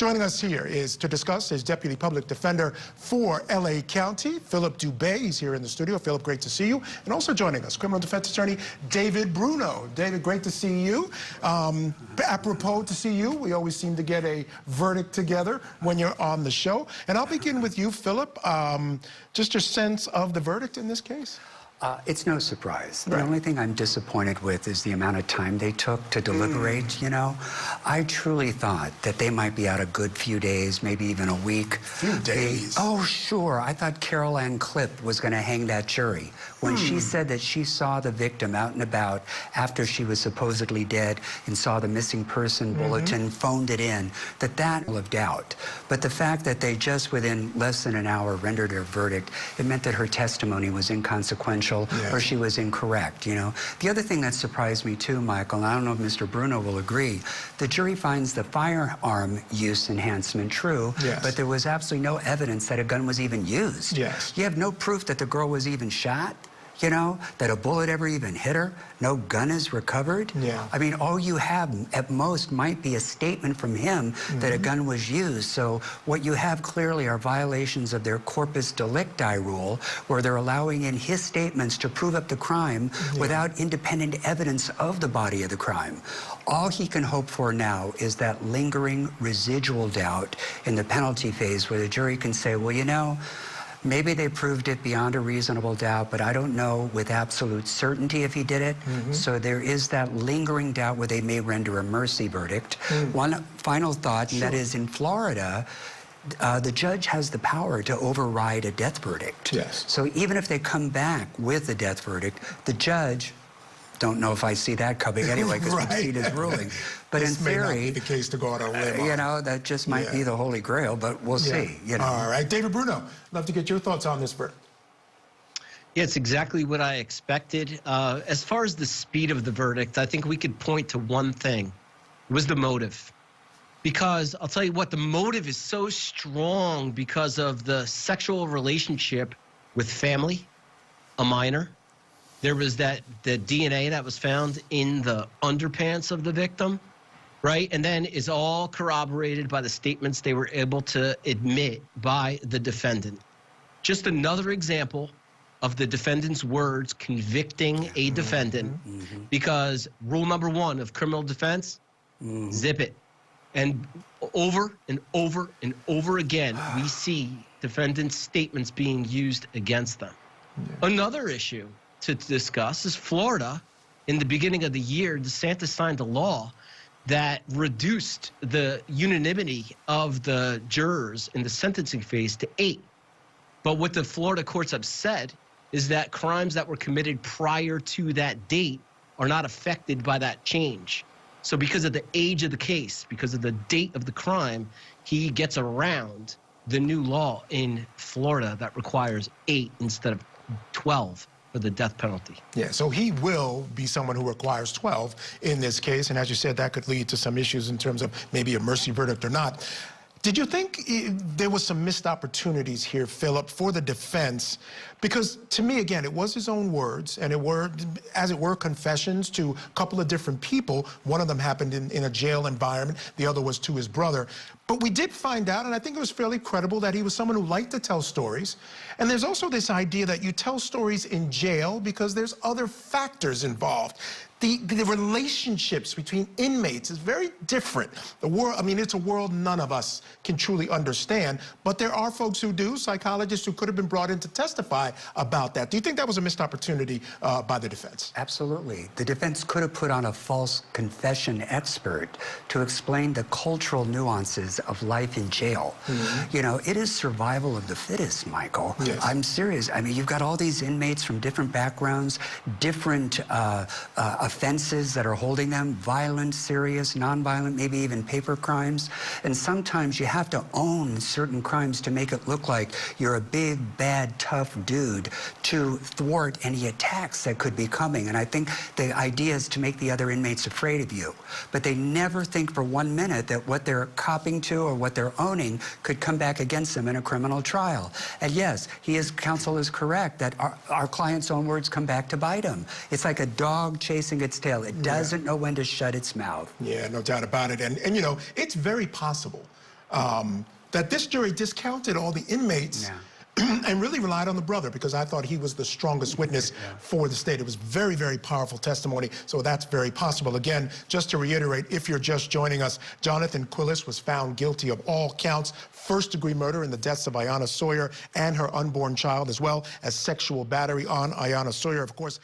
Joining us here is to discuss his Deputy Public Defender for L.A. County, Philip Dubé. He's here in the studio. Philip, great to see you. And also joining us, criminal defense attorney David Bruno. David, great to see you. Apropos to see you. We always seem to get a verdict together when you're on the show. And I'll begin with you, Philip. Just your sense of the verdict in this case? It's no surprise. The only thing I'm disappointed with is the amount of time they took to deliberate, you know. I truly thought that they might be out a good few days, maybe even a week. Few days? Oh, sure. I thought Carol Ann Clipp was going to hang that jury. When she said that she saw the victim out and about after she was supposedly dead and saw the missing person bulletin, phoned it in, that of doubt. But the fact that they just within less than an hour rendered her verdict, it meant that her testimony was inconsequential. Or she was incorrect, you know. The other thing that surprised me too, Michael, and I don't know if Mr. Bruno will agree, the jury finds the firearm use enhancement true, but there was absolutely no evidence that a gun was even used. You have no proof that the girl was even shot, you know, that a bullet ever even hit her. No gun is recovered. I mean, all you have at most might be a statement from him that a gun was used. So what you have clearly are violations of their corpus delicti rule, where they're allowing in his statements to prove up the crime without independent evidence of the body of the crime. All he can hope for now is that lingering residual doubt in the penalty phase, where the jury can say, well, you know, maybe they proved it beyond a reasonable doubt, but I don't know with absolute certainty if he did it. So there is that lingering doubt where they may render a mercy verdict. One final thought, and that is in Florida, the judge has the power to override a death verdict. So even if they come back with a death verdict, the judge, don't know if I see that coming anyway, because we've seen his ruling. But in theory, may not be the case to go out on a limb. You know, that just might be the holy grail, but we'll see. You know. All right, David Bruno, love to get your thoughts on this verdict. Yeah, it's exactly what I expected. As far as the speed of the verdict, I think we could point to one thing. It was the motive. Because I'll tell you what, the motive is so strong because of the sexual relationship with family, a minor. There was the DNA that was found in the underpants of the victim, right? And then is all corroborated by the statements they were able to admit by the defendant. Just another example of the defendant's words convicting a defendant, because rule number one of criminal defense, zip it. And over and over and over again, we see defendants' statements being used against them. Another issue to discuss is Florida. In the beginning of the year, DeSantis signed a law that reduced the unanimity of the jurors in the sentencing phase to 8. But what the Florida courts have said is that crimes that were committed prior to that date are not affected by that change. So because of the age of the case, because of the date of the crime, he gets around the new law in Florida that requires 8 instead of 12 for the death penalty. So he will be someone who requires 12 in this case, and as you said, that could lead to some issues in terms of maybe a mercy verdict or not. Did you think there was some missed opportunities here, Philip, for the defense? Because to me, again, it was his own words, and it were, as it were, confessions to a couple of different people. One of them happened in a jail environment. The other was to his brother. But we did find out, and I think it was fairly credible, that he was someone who liked to tell stories. And there's also this idea that you tell stories in jail because there's other factors involved. The relationships between inmates is very different. The world, I mean, it's a world none of us can truly understand, but there are folks who do, psychologists who could have been brought in to testify about that. Do you think that was a missed opportunity by the defense? Absolutely. The defense could have put on a false confession expert to explain the cultural nuances of life in jail. You know, it is survival of the fittest, Michael. I'm serious. I mean, you've got all these inmates from different backgrounds, different offenses that are holding them, violent, serious, nonviolent, maybe even paper crimes. And sometimes you have to own certain crimes to make it look like you're a big, bad, tough dude to thwart any attacks that could be coming. And I think the idea is to make the other inmates afraid of you. But they never think for 1 minute that what they're copping to or what they're owning could come back against them in a criminal trial. And yes, counsel is correct that our client's own words come back to bite him. It's like a dog chasing its tail. It doesn't know when to shut its mouth. Yeah, no doubt about it. And you know, it's very possible that this jury discounted all the inmates and really relied on the brother, because I thought he was the strongest witness for the state. It was very, very powerful testimony, so that's very possible. Again, just to reiterate, if you're just joining us, Johnathan Quiles was found guilty of all counts: first-degree murder in the deaths of Iyana Sawyer and her unborn child, as well as sexual battery on Iyana Sawyer. Of course,